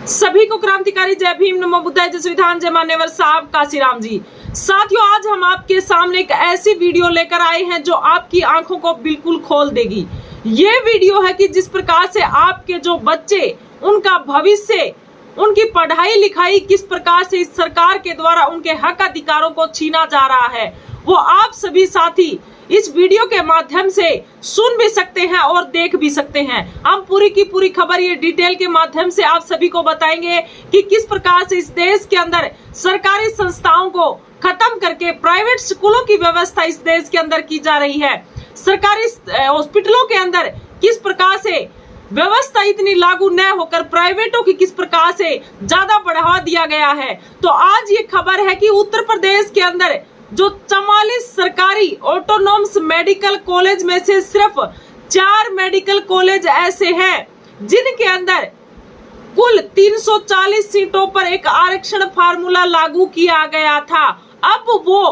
सभी को क्रांतिकारी जय भीम, नमो बुद्धाय, जय संविधान, जय मान्यवर साहब काशीराम जी। साथियों, आज हम आपके सामने एक ऐसी वीडियो लेकर आए हैं जो आपकी आंखों को बिल्कुल खोल देगी। ये वीडियो है कि जिस प्रकार से आपके जो बच्चे, उनका भविष्य, उनकी पढ़ाई लिखाई किस प्रकार से इस सरकार के द्वारा उनके हक अधिकारों को छीना जा रहा है, वो आप सभी साथी इस वीडियो के माध्यम से सुन भी सकते हैं और देख भी सकते हैं। हम पूरी की पूरी खबर ये डिटेल के माध्यम से आप सभी को बताएंगे कि किस प्रकार से इस देश के अंदर सरकारी संस्थाओं को खत्म करके प्राइवेट स्कूलों की व्यवस्था इस देश के अंदर की जा रही है। सरकारी हॉस्पिटलों के अंदर किस प्रकार से व्यवस्था इतनी लागू न होकर प्राइवेटों की किस प्रकार से ज्यादा बढ़ावा दिया गया है। तो आज ये खबर है कि उत्तर प्रदेश के अंदर जो 44 सरकारी ऑटोनॉमस मेडिकल कॉलेज में से सिर्फ 4 मेडिकल कॉलेज ऐसे हैं जिनके अंदर कुल 340 सीटों पर एक आरक्षण फार्मूला लागू किया गया था। अब वो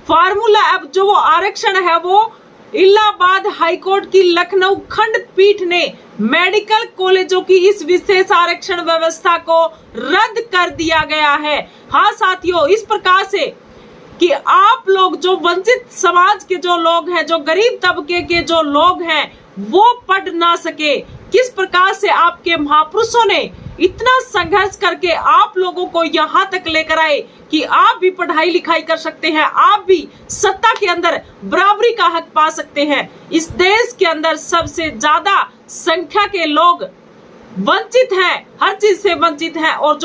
फार्मूला, अब जो वो आरक्षण है, वो इलाहाबाद हाईकोर्ट की लखनऊ खंडपीठ ने मेडिकल कॉलेजों की इस विशेष आरक्षण व्यवस्था को रद्द कर दिया गया है। हाँ साथियों, इस प्रकार से कि आप लोग जो वंचित समाज के जो लोग हैं, जो गरीब तबके के जो लोग हैं, वो पढ़ ना सके, किस प्रकार से आपके महापुरुषों ने इतना संघर्ष करके आप लोगों को यहाँ तक लेकर आए कि आप भी पढ़ाई लिखाई कर सकते हैं, आप भी सत्ता के अंदर बराबरी का हक पा सकते हैं। इस देश के अंदर सबसे ज्यादा संख्या के लोग वंचित हैं, हर चीज से वंचित हैं, और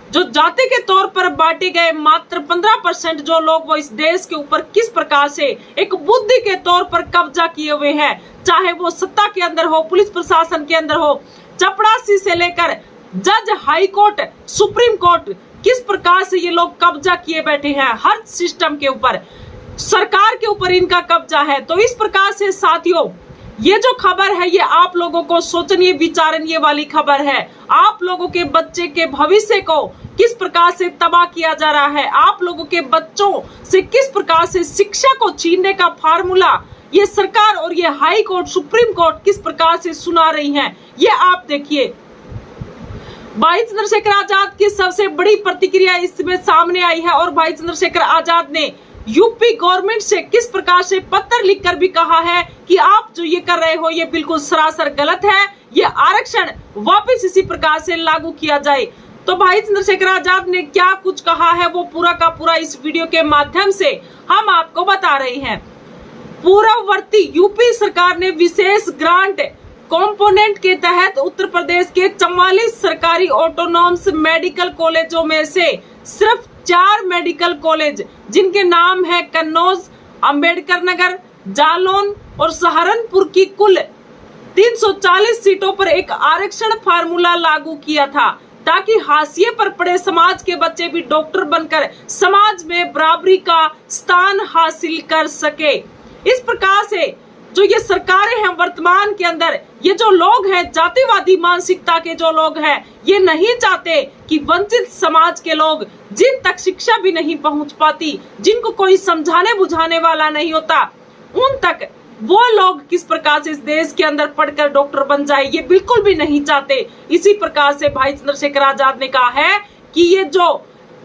जो जाति के तौर पर बांटे गए मात्र 15% जो लोग, वो इस देश के ऊपर किस प्रकार से एक बुद्धि के तौर पर कब्जा किए हुए हैं, चाहे वो सत्ता के अंदर हो, पुलिस प्रशासन के अंदर हो, चपरासी से लेकर जज, हाई कोर्ट, सुप्रीम कोर्ट, किस प्रकार से ये लोग कब्जा किए बैठे हैं। हर सिस्टम के ऊपर, सरकार के ऊपर इनका कब्जा है। तो इस प्रकार से साथियों, ये जो खबर है ये आप लोगों को सोचनीय विचारणीय वाली खबर है। आप लोगों के बच्चे के भविष्य को किस प्रकार से तबाह किया जा रहा है, आप लोगों के बच्चों से किस प्रकार से शिक्षा को छीनने का फार्मूला ये सरकार और ये हाई कोर्ट, सुप्रीम कोर्ट किस प्रकार से सुना रही हैं, ये आप देखिए। भाई चंद्रशेखर आजाद की सबसे बड़ी प्रतिक्रिया इसमें सामने आई है और भाई चंद्रशेखर आजाद ने यूपी गवर्नमेंट से किस प्रकार से पत्र लिखकर भी कहा है कि आप जो ये कर रहे हो ये बिल्कुल सरासर गलत है, ये आरक्षण वापस इसी प्रकार से लागू किया जाए। तो भाई चंद्रशेखर आजाद ने क्या कुछ कहा है वो पूरा का पूरा इस वीडियो के माध्यम से हम आपको बता रहे हैं। पूर्ववर्ती यूपी सरकार ने विशेष ग्रांट कंपोनेंट के तहत उत्तर प्रदेश के 44 सरकारी ऑटोनॉमस मेडिकल कॉलेजों में से सिर्फ 4 मेडिकल कॉलेज, जिनके नाम है कन्नौज, अंबेडकर नगर, जालौन और सहारनपुर की कुल 340 सीटों पर एक आरक्षण फार्मूला लागू किया था, ताकि हाशिए पर पड़े समाज के बच्चे भी डॉक्टर बनकर समाज में बराबरी का स्थान हासिल कर सके। इस प्रकार से जो ये सरकारें हैं वर्तमान के अंदर, ये जो लोग हैं जातिवादी मानसिकता के जो लोग हैं, ये नहीं चाहते कि वंचित समाज के लोग, जिन तक शिक्षा भी नहीं पहुंच पाती, जिनको कोई समझाने बुझाने वाला नहीं होता, उन तक वो लोग किस प्रकार से इस देश के अंदर पढ़कर डॉक्टर बन जाए, ये बिल्कुल भी नहीं चाहते। इसी प्रकार से भाई चंद्रशेखर आजाद ने कहा है कि ये जो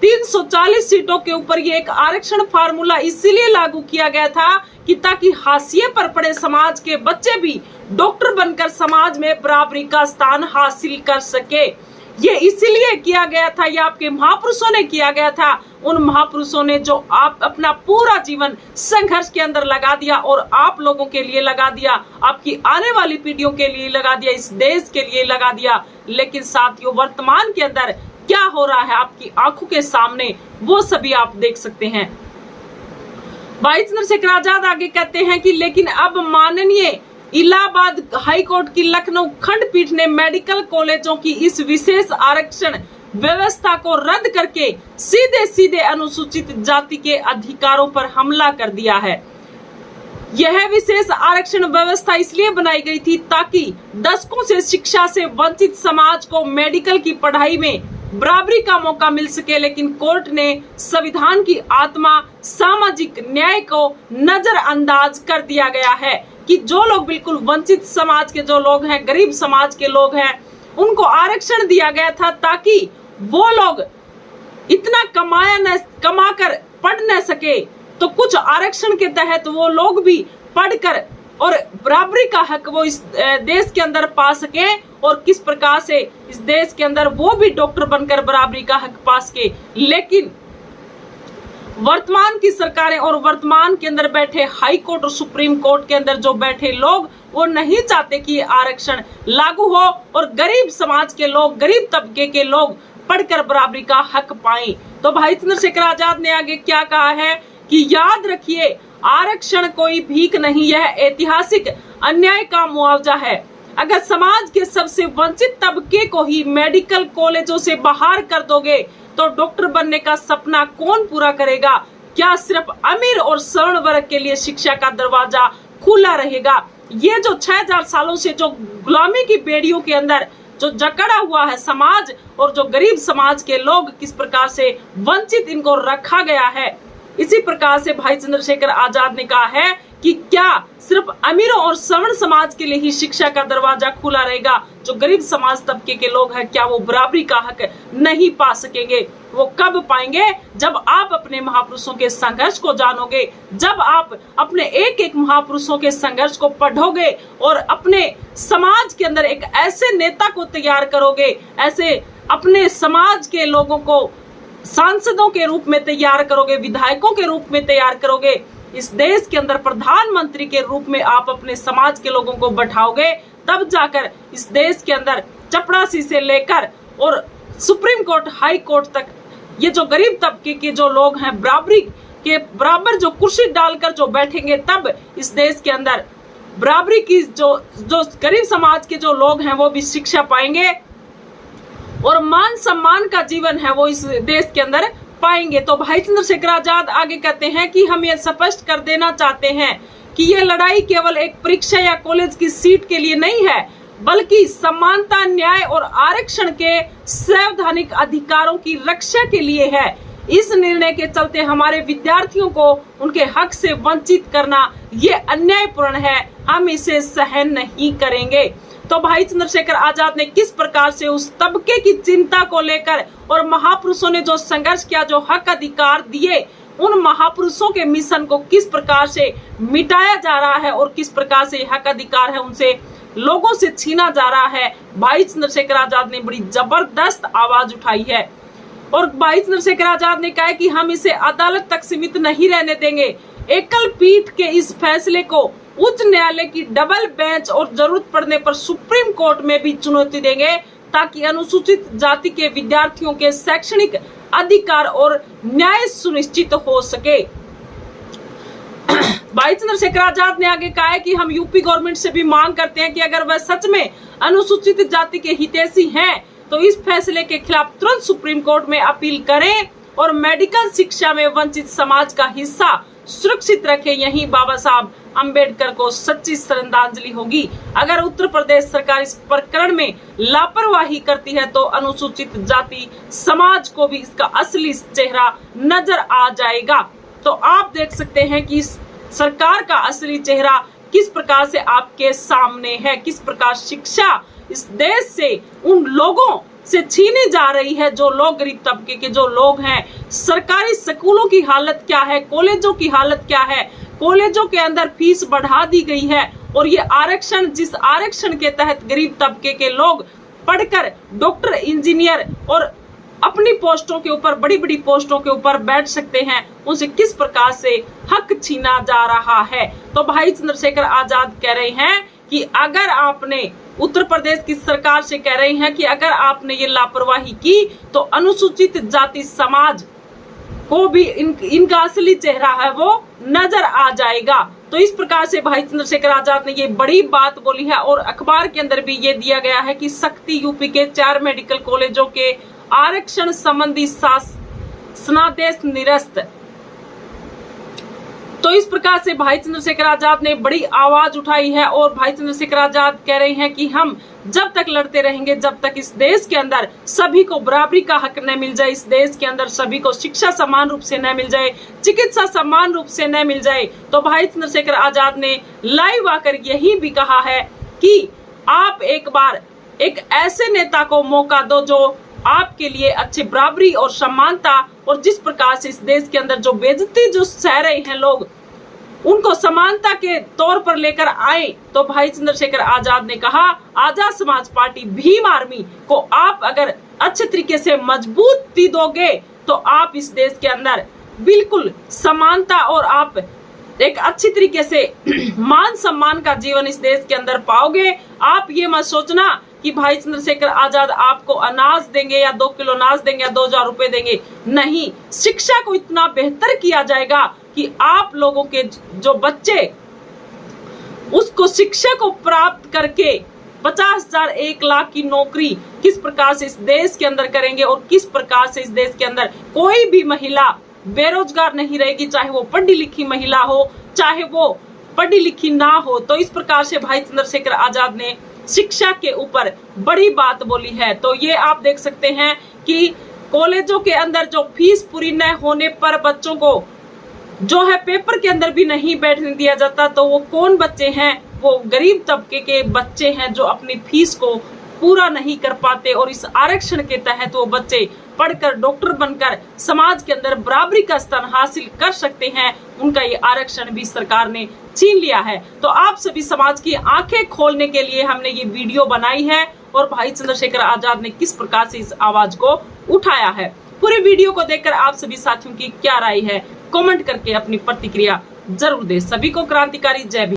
340 सीटों के ऊपर ये एक आरक्षण फार्मूला इसीलिए लागू किया गया था कि ताकि हाशिए पर पड़े समाज के बच्चे भी डॉक्टर बनकर समाज में बराबरी का स्थान हासिल कर सके। ये इसीलिए किया गया था, ये आपके महापुरुषों ने किया गया था, उन महापुरुषों ने जो आप अपना पूरा जीवन संघर्ष के अंदर लगा दिया और आप लोगों के लिए लगा दिया, आपकी आने वाली पीढ़ियों के लिए लगा दिया, इस देश के लिए लगा दिया। लेकिन साथियों, वर्तमान के अंदर क्या हो रहा है आपकी आंखों के सामने, वो सभी आप देख सकते हैं। भाई चंद्रशेखर आजाद आगे कहते हैं कि लेकिन अब माननीय इलाहाबाद हाईकोर्ट की लखनऊ खंडपीठ ने मेडिकल कॉलेजों की इस विशेष आरक्षण व्यवस्था को रद्द करके सीधे सीधे अनुसूचित जाति के अधिकारों पर हमला कर दिया है। यह विशेष आरक्षण व्यवस्था इसलिए बनाई गई थी ताकि दशकों से शिक्षा से वंचित समाज को मेडिकल की पढ़ाई में बराबरी का मौका मिल सके। लेकिन कोर्ट ने संविधान की आत्मा, सामाजिक न्याय को नजरअंदाज कर दिया गया है कि जो लोग बिल्कुल वंचित समाज के जो लोग हैं, गरीब समाज के लोग हैं, उनको आरक्षण दिया गया था ताकि वो लोग इतना कमाकर पढ़ न सके, तो कुछ आरक्षण के तहत वो लोग भी पढ़कर और बराबरी का हक वो इस देश के अंदर पा सके, और किस प्रकार से इस देश के अंदर वो भी डॉक्टर बनकर बराबरी का हक पा सके। लेकिन वर्तमान की सरकारें और वर्तमान के अंदर बैठे हाई कोर्ट और सुप्रीम कोर्ट के अंदर जो बैठे लोग, वो नहीं चाहते कि ये आरक्षण लागू हो और गरीब समाज के लोग, गरीब तबके के लोग पढ़कर बराबरी का हक पाएं। तो भाई चंद्रशेखर आजाद ने आगे क्या कहा है कि याद रखिए, आरक्षण कोई भीख नहीं, यह ऐतिहासिक अन्याय का मुआवजा है। अगर समाज के सबसे वंचित तबके को ही मेडिकल कॉलेजों से बाहर कर दोगे तो डॉक्टर बनने का सपना कौन पूरा करेगा? क्या सिर्फ अमीर और सवर्ण वर्ग के लिए शिक्षा का दरवाजा खुला रहेगा? ये जो 6000 सालों से जो गुलामी की बेड़ियों के अंदर जो जकड़ा हुआ है समाज, और जो गरीब समाज के लोग किस प्रकार से वंचित इनको रखा गया है, इसी प्रकार से भाई चंद्रशेखर आजाद ने कहा है कि क्या सिर्फ अमीरों और सवर्ण समाज के लिए ही शिक्षा का दरवाजा खुला रहेगा? जो गरीब समाज तबके के लोग हैं, क्या वो बराबरी का हक नहीं पा सकेंगे? वो कब पाएंगे? जब आप अपने महापुरुषों के संघर्ष को जानोगे, जब आप अपने एक एक महापुरुषों के संघर्ष को पढ़ोगे और अपने समाज के अंदर एक ऐसे नेता को तैयार करोगे, ऐसे अपने समाज के लोगों को सांसदों के रूप में तैयार करोगे, विधायकों के रूप में तैयार करोगे, इस देश के अंदर प्रधानमंत्री के रूप में आप अपने समाज के लोगों को बैठाओगे, तब जाकर इस देश के अंदर चपरासी से लेकर और सुप्रीम कोर्ट, हाई कोर्ट तक ये जो गरीब तबके के जो लोग हैं, बराबरी के बराबर जो कुर्सी डालकर जो बैठेंगे, तब इस देश के अंदर बराबरी की जो गरीब समाज के जो लोग हैं वो भी शिक्षा पाएंगे और मान सम्मान का जीवन है वो इस देश के अंदर पाएंगे। तो भाई चंद्रशेखर आजाद आगे कहते हैं कि हम ये स्पष्ट कर देना चाहते हैं कि ये लड़ाई केवल एक परीक्षा या कॉलेज की सीट के लिए नहीं है, बल्कि समानता, न्याय और आरक्षण के संवैधानिक अधिकारों की रक्षा के लिए है। इस निर्णय के चलते हमारे विद्यार्थियों को उनके हक से वंचित करना ये अन्यायपूर्ण है, हम इसे सहन नहीं करेंगे। तो भाई चंद्रशेखर आजाद ने किस प्रकार से उस तबके की चिंता को लेकर और महापुरुषों ने जो संघर्ष किया, जो हक अधिकार दिए, उन महापुरुषों के मिशन को किस प्रकार से मिटाया जा रहा है और किस प्रकार से हक अधिकार है उनसे लोगों से छीना जा रहा है, भाई चंद्रशेखर आजाद ने बड़ी जबरदस्त आवाज उठाई है। और भाई चंद्रशेखर आजाद ने कहा है कि हम इसे अदालत तक सीमित नहीं रहने देंगे। एकल पीठ के इस फैसले को उच्च न्यायालय की डबल बेंच और जरूरत पड़ने पर सुप्रीम कोर्ट में भी चुनौती देंगे, ताकि अनुसूचित जाति के विद्यार्थियों के शैक्षणिक अधिकार और न्याय सुनिश्चित हो सके। भाई चंद्रशेखर आजाद ने आगे कहा है कि हम यूपी गवर्नमेंट से भी मांग करते हैं कि अगर वह सच में अनुसूचित जाति के हितैषी हैं, तो इस फैसले के खिलाफ तुरंत सुप्रीम कोर्ट में अपील करें और मेडिकल शिक्षा में वंचित समाज का हिस्सा सुरक्षित रखें। यही बाबा साहब अंबेडकर को सच्ची श्रद्धांजलि होगी। अगर उत्तर प्रदेश सरकार इस प्रकरण में लापरवाही करती है तो अनुसूचित जाति समाज को भी इसका असली चेहरा नजर आ जाएगा। तो आप देख सकते हैं कि सरकार का असली चेहरा किस प्रकार से आपके सामने है, किस प्रकार शिक्षा इस देश से उन लोगों से छीनी जा रही है जो लोग गरीब तबके के जो लोग हैं। सरकारी स्कूलों की हालत क्या है, कॉलेजों की हालत क्या है, कॉलेजों के अंदर फीस बढ़ा दी गई है और ये आरक्षण, जिस आरक्षण के तहत गरीब तबके के लोग पढ़कर डॉक्टर, इंजीनियर और अपनी पोस्टों के ऊपर, बड़ी बड़ी पोस्टों के ऊपर बैठ सकते हैं, उनसे किस प्रकार से हक छीना जा रहा है। तो भाई चंद्रशेखर आजाद कह रहे हैं कि अगर आपने उत्तर प्रदेश की सरकार से कह रहे हैं कि अगर आपने ये लापरवाही की तो अनुसूचित जाति समाज को भी इनका असली चेहरा है वो नजर आ जाएगा। तो इस प्रकार से भाई चंद्रशेखर आजाद ने ये बड़ी बात बोली है और अखबार के अंदर भी ये दिया गया है कि सख्ती, यूपी के 4 मेडिकल कॉलेजों के आरक्षण संबंधी शासनादेश निरस्त। तो इस प्रकार से भाई चंद्रशेखर आजाद ने बड़ी आवाज उठाई है और भाई चंद्रशेखर आजाद कह रहे हैं कि हम जब तक लड़ते रहेंगे, जब तक इस देश के अंदर सभी को बराबरी का हक न मिल जाए, इस देश के अंदर सभी को शिक्षा समान रूप से न मिल जाए, चिकित्सा समान रूप से न मिल जाए। तो भाई चंद्रशेखर आजाद ने लाइव आकर यही भी कहा है कि आप एक बार एक ऐसे नेता को मौका दो जो आपके लिए अच्छी बराबरी और समानता, और जिस प्रकार से इस देश के अंदर जो बेइज्जती जो सह रहे हैं लोग, उनको समानता के तौर पर लेकर आए। तो भाई चंद्रशेखर आजाद ने कहा, आजाद समाज पार्टी भीम आर्मी को आप अगर अच्छे तरीके से मजबूती दोगे तो आप इस देश के अंदर बिल्कुल समानता और आप एक अच्छी तरीके से मान सम्मान का जीवन इस देश के अंदर पाओगे। आप ये मत सोचना कि भाई चंद्रशेखर आजाद आपको अनाज देंगे या 2 किलो अनाज देंगे या 2000 रुपए देंगे। नहीं, शिक्षा को इतना बेहतर किया जाएगा कि आप लोगों के जो बच्चे उसको शिक्षा को प्राप्त करके 50,000 1 लाख की नौकरी किस प्रकार से इस देश के अंदर करेंगे, और किस प्रकार से इस देश के अंदर कोई भी महिला बेरोजगार नहीं रहेगी, चाहे वो पढ़ी लिखी महिला हो चाहे वो पढ़ी लिखी ना हो। तो इस प्रकार से भाई चंद्रशेखर आजाद ने शिक्षा के ऊपर बड़ी बात बोली है। तो ये आप देख सकते हैं कि कॉलेजों के अंदर जो फीस पूरी न होने पर बच्चों को जो है पेपर के अंदर भी नहीं बैठने दिया जाता, तो वो कौन बच्चे हैं? वो गरीब तबके के बच्चे हैं जो अपनी फीस को पूरा नहीं कर पाते, और इस आरक्षण के तहत वो बच्चे पढ़कर डॉक्टर बनकर समाज के अंदर बराबरी का स्थान हासिल कर सकते हैं। उनका ये आरक्षण भी सरकार ने छीन लिया है। तो आप सभी समाज की आंखें खोलने के लिए हमने ये वीडियो बनाई है, और भाई चंद्रशेखर आजाद ने किस प्रकार से इस आवाज को उठाया है। पूरे वीडियो को देखकर आप सभी साथियों की क्या राय है, कमेंट करके अपनी प्रतिक्रिया जरूर दें। सभी को क्रांतिकारी जय भीम।